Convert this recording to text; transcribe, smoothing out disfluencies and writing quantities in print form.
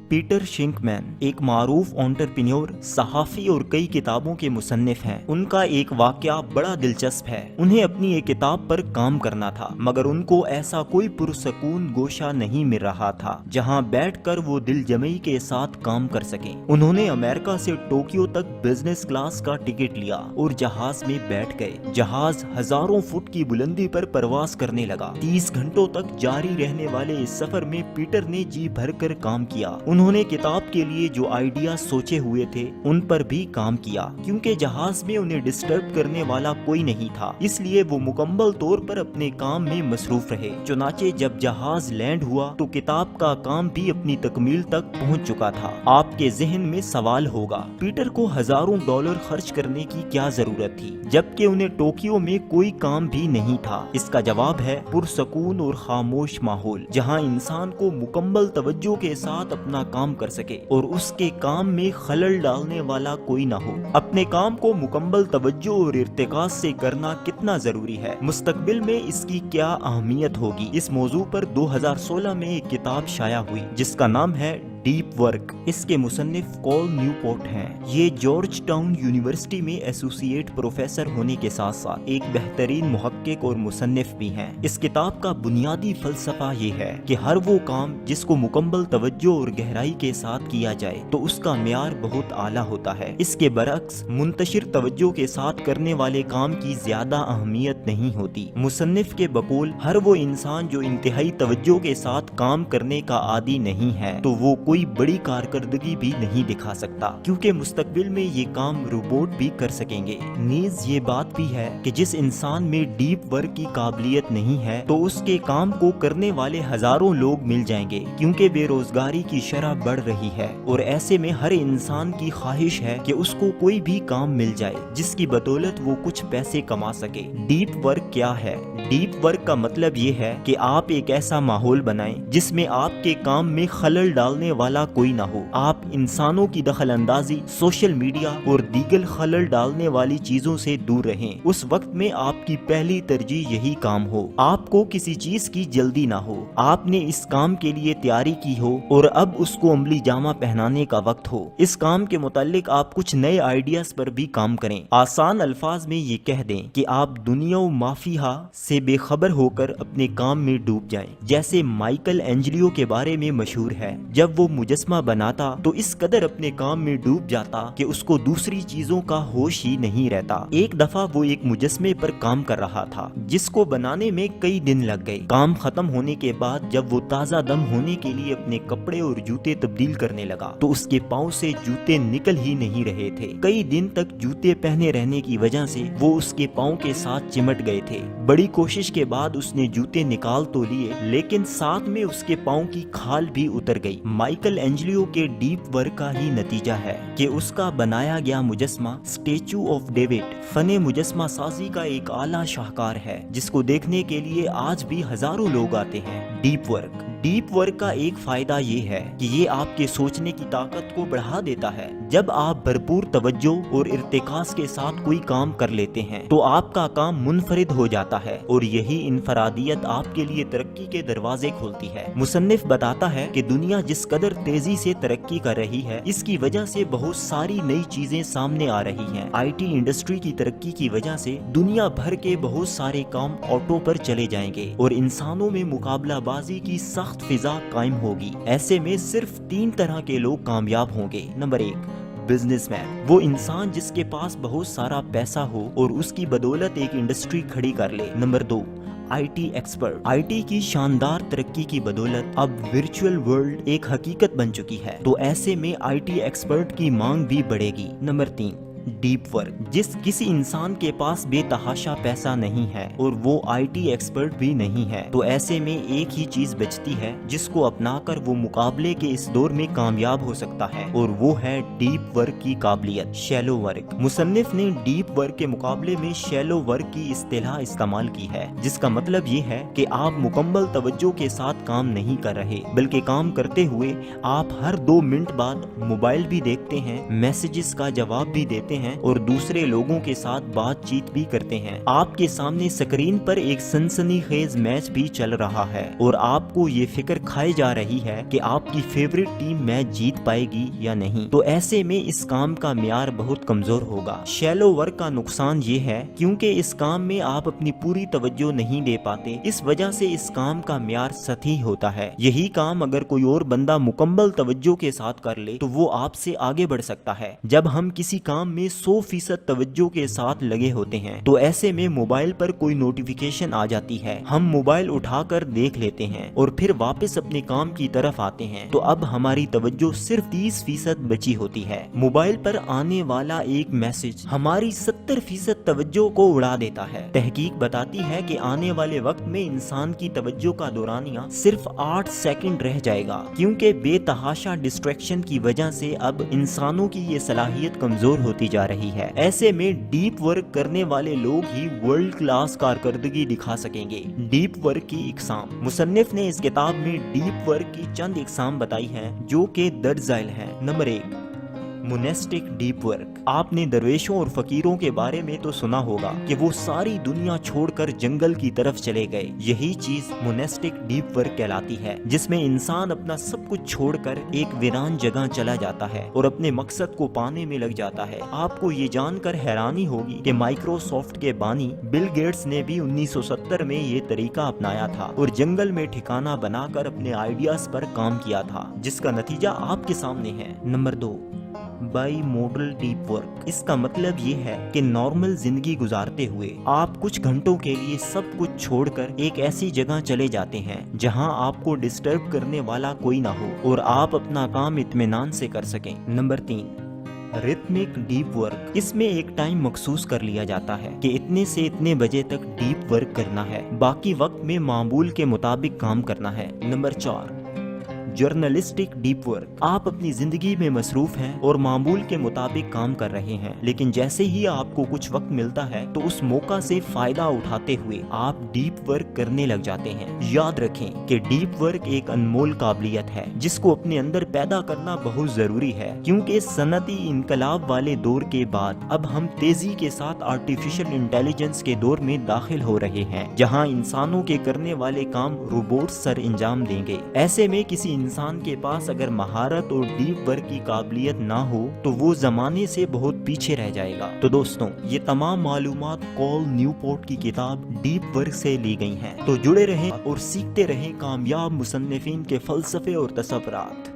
Peter शिंकमैन एक मारूफ entrepreneur, सहाफ़ी और कई किताबों के मुसन्निफ हैं। उनका एक वाकया बड़ा दिलचस्प है। उन्हें अपनी एक किताब पर काम करना था, मगर उनको ऐसा कोई पुरसकून गोशा नहीं मिल रहा था जहां बैठकर वो दिल जमई के साथ काम कर सकें। उन्होंने अमेरिका से टोक्यो तक बिजनेस क्लास का टिकट लिया और जहाज में बैठ गए। जहाज हजारों फुट की बुलंदी पर परवास करने लगा। 30 घंटों तक जारी रहने वाले इस सफर में पीटर ने जी भरकर काम किया। उन्होंने किताब के लिए जो आइडिया सोचे हुए थे उन पर भी काम किया। क्योंकि जहाज में उन्हें डिस्टर्ब करने वाला कोई नहीं था, इसलिए वो मुकम्मल तौर पर अपने काम में मसरूफ रहे। चुनाचे जब जहाज लैंड हुआ तो किताब का काम भी अपनी तकमील तक पहुंच चुका था। आपके जहन में सवाल होगा, पीटर को हजारों डॉलर खर्च करने की क्या जरूरत थी जबकि उन्हें टोक्यो में कोई काम भी नहीं था। इसका जवाब है पुरसकून और खामोश माहौल, जहां इंसान को मुकम्मल तवज्जो के साथ अपना काम कर सके और उसके काम में खलल डालने वाला कोई ना हो। अपने काम को मुकम्मल तवज्जो और इर्तिकाज से करना कितना जरूरी है, मुस्तकबिल में इसकी क्या अहमियत होगी, इस मौजू पर 2016 में एक किताब शाया हुई जिसका नाम है डीप वर्क। इसके मुसन्निफ कॉल न्यूपोर्ट हैं। ये जॉर्ज टाउन यूनिवर्सिटी में एसोसिएट प्रोफेसर होने के साथ साथ एक बेहतरीन मुहक्किक और मुसन्निफ भी हैं। इस किताब का बुनियादी फलसफा ये है कि हर वो काम जिसको मुकम्मल तवज्जो और गहराई के साथ किया जाए तो उसका म्यार बहुत आला होता है। इसके बरक्स मुंतशिर तवज्जो के साथ करने वाले काम की ज्यादा अहमियत नहीं होती। मुसन्निफ के बकौल हर वो इंसान जो इंतहाई तवज्जो के साथ काम करने का आदी नहीं है तो वो कोई बड़ी कारकर्दगी भी नहीं दिखा सकता, क्योंकि मुस्तकबिल में ये काम रोबोट भी कर सकेंगे। नीज ये बात भी है कि जिस इंसान में डीप वर्क की काबिलियत नहीं है तो उसके काम को करने वाले हजारों लोग मिल जाएंगे, क्योंकि बेरोजगारी की शरह बढ़ रही है और ऐसे में हर इंसान की ख्वाहिश है कि उसको कोई भी काम मिल जाए जिसकी बदौलत वो कुछ पैसे कमा सके। डीप वर्क क्या है? डीप वर्क का मतलब ये है कि आप एक ऐसा माहौल बनाएं जिसमें आपके काम में खलल डालने वाला कोई ना हो। आप इंसानों की दखल अंदाजी, सोशल मीडिया और दीगर खलल डालने वाली चीजों से दूर रहें। उस वक्त में आपकी पहली तरजीह यही काम हो। आपको किसी चीज की जल्दी ना हो, आपने इस काम के लिए तैयारी की हो और अब उसको अमली जामा पहनाने का वक्त हो। इस काम के मुतालिक आप कुछ नए आइडियाज पर भी काम करें। आसान अल्फाज में ये कह दें कि आप दुनिया व माफिया से बेखबर होकर अपने काम में डूब जाएं। जैसे माइकल एंजलियो के बारे में मशहूर है, जब वो मुजस्मा बनाता तो इस कदर अपने काम में डूब जाता कि उसको दूसरी चीजों का होश ही नहीं रहता। एक दफा वो एक मुजस्मे पर काम कर रहा था जिसको बनाने में कई दिन लग गए। काम खत्म होने के बाद जब वो ताजा दम होने के लिए अपने कपड़े और जूते तब्दील करने लगा तो उसके पाँव से जूते निकल ही नहीं रहे थे। कई दिन तक जूते पहने रहने की वजह से वो उसके पाँव के साथ चिमट गए थे। बड़ी कोशिश के बाद उसने जूते निकाल तो लिए, लेकिन साथ में उसके पाँव की खाल भी उतर गई। माइकल एंजलियो के डीप वर्क का ही नतीजा है कि उसका बनाया गया मुजस्मा स्टेचू ऑफ डेविड फने मुजस्मा साजी का एक आला शाहकार है, जिसको देखने के लिए आज भी हजारों लोग आते हैं। डीप वर्क का एक फायदा ये है कि ये आपके सोचने की ताकत को बढ़ा देता है। जब आप भरपूर तवज्जो और इर्तिकाज के साथ कोई काम कर लेते हैं तो आपका काम मुनफरिद हो जाता है और यही इनफरादियत आपके लिए तरक्की के दरवाजे खोलती है। मुसन्निफ बताता है कि दुनिया जिस कदर तेजी से तरक्की कर रही है, इसकी वजह से बहुत सारी नई चीजें सामने आ रही हैं। आईटी इंडस्ट्री की तरक्की की वजह से दुनिया भर के बहुत सारे काम ऑटो पर चले जाएंगे और इंसानों में मुकाबलाबाजी की सख्त फिजा कायम होगी। ऐसे में सिर्फ 3 तरह के लोग कामयाब होंगे। नंबर 1, बिजनेसमैन, वो इंसान जिसके पास बहुत सारा पैसा हो और उसकी बदौलत एक इंडस्ट्री खड़ी कर ले। नंबर 2, आईटी एक्सपर्ट, आईटी की शानदार तरक्की की बदौलत अब वर्चुअल वर्ल्ड एक हकीकत बन चुकी है, तो ऐसे में आईटी एक्सपर्ट की मांग भी बढ़ेगी। नंबर 3, डीप वर्क, जिस किसी इंसान के पास बेतहाशा पैसा नहीं है और वो आईटी एक्सपर्ट भी नहीं है, तो ऐसे में एक ही चीज बचती है जिसको अपनाकर वो मुकाबले के इस दौर में कामयाब हो सकता है, और वो है डीप वर्क की काबिलियत, शैलो वर्क। मुसन्निफ ने डीप वर्क के मुकाबले में शैलो वर्क की इस्तिलाह इस्तेमाल की है, जिसका मतलब ये है कि आप मुकम्मल तवज्जो के साथ काम नहीं कर रहे, बल्कि काम करते हुए आप हर 2 मिनट बाद मोबाइल भी देखते हैं, मैसेजेस का जवाब भी देते सीखते हैं और दूसरे लोगों के साथ बातचीत भी करते हैं। आपके सामने स्क्रीन पर एक सनसनीखेज मैच भी चल रहा है और आपको ये फिक्र खाई जा रही है कि आपकी फेवरेट टीम मैच जीत पाएगी या नहीं। तो ऐसे में इस काम का म्यार बहुत कमजोर होगा। शैलो वर्क का नुकसान ये है क्योंकि इस काम में आप अपनी पूरी तवज्जो नहीं दे पाते, इस वजह से इस काम का म्यार सतही होता है। यही काम अगर कोई और बंदा मुकम्मल तवज्जो के साथ कर ले तो वो आपसे आगे बढ़ सकता है। जब हम किसी काम में 100% तवज्जो के साथ लगे होते हैं तो ऐसे में मोबाइल पर कोई नोटिफिकेशन आ जाती है, हम मोबाइल उठाकर देख लेते हैं और फिर वापस अपने काम की तरफ आते हैं, तो अब हमारी तवज्जो सिर्फ 30% बची होती है। मोबाइल पर आने वाला एक मैसेज हमारी 70% तवज्जो को उड़ा देता है। तहकीक बताती है कि आने वाले वक्त में इंसान की तवज्जो का दौरानिया सिर्फ 8 सेकंड रह जाएगा, क्योंकि बेतहाशा डिस्ट्रैक्शन की वजह से अब इंसानों की ये सलाहियत कमजोर होती जा रही है। ऐसे में डीप वर्क करने वाले लोग ही वर्ल्ड क्लास कारकर्दगी दिखा सकेंगे। डीप वर्क की इकसाम। मुसन्निफ ने इस किताब में डीप वर्क की चंद इकसाम बताई हैं जो कि दर्ज झैल हैं। Number 1, monastic deep work. आपने दरवेशों और फकीरों के बारे में तो सुना होगा कि वो सारी दुनिया छोड़कर जंगल की तरफ चले गए। यही चीज मोनेस्टिक डीप वर्क कहलाती है, जिसमें इंसान अपना सब कुछ छोड़कर एक वीरान जगह चला जाता है और अपने मकसद को पाने में लग जाता है। आपको ये जानकर हैरानी होगी कि माइक्रोसॉफ्ट के बानी बिल गेट्स ने भी 1970 में ये तरीका अपनाया था और जंगल में ठिकाना बनाकर अपने आइडियाज पर काम किया था, जिसका नतीजा आपके सामने है। Number 2, by model deep work. इसका मतलब ये है कि नॉर्मल जिंदगी गुजारते हुए आप कुछ घंटों के लिए सब कुछ छोड़कर एक ऐसी जगह चले जाते हैं जहां आपको डिस्टर्ब करने वाला कोई ना हो और आप अपना काम इत्मीनान से कर सकें। Number 3, rhythmic deep work. इसमें एक टाइम मखसूस कर लिया जाता है कि इतने से इतने बजे तक डीप वर्क करना है, बाकी वक्त में मामूल के मुताबिक काम करना है। Number 4, journalistic deep work. आप अपनी जिंदगी में मसरूफ हैं और मामूल के मुताबिक काम कर रहे हैं, लेकिन जैसे ही आपको कुछ वक्त मिलता है तो उस मौका से फायदा उठाते हुए आप डीप वर्क करने लग जाते हैं। याद रखें कि डीप वर्क एक अनमोल काबिलियत है जिसको अपने अंदर पैदा करना बहुत जरूरी है, क्योंकि सनती इनकलाब वाले दौर के बाद अब हम तेजी के साथ आर्टिफिशियल इंटेलिजेंस के दौर में दाखिल हो रहे हैं, जहां इंसानों के करने वाले काम रोबोट सर अंजाम देंगे। ऐसे में किसी इंसान के पास अगर महारत और डीप वर्क की काबिलियत ना हो तो वो जमाने से बहुत पीछे रह जाएगा। तो दोस्तों, ये तमाम मालूमात कॉल न्यूपोर्ट की किताब डीप वर्क से ली गई हैं। तो जुड़े रहें और सीखते रहें कामयाब मुसन्निफीन के फलसफे और तसव्वुरात।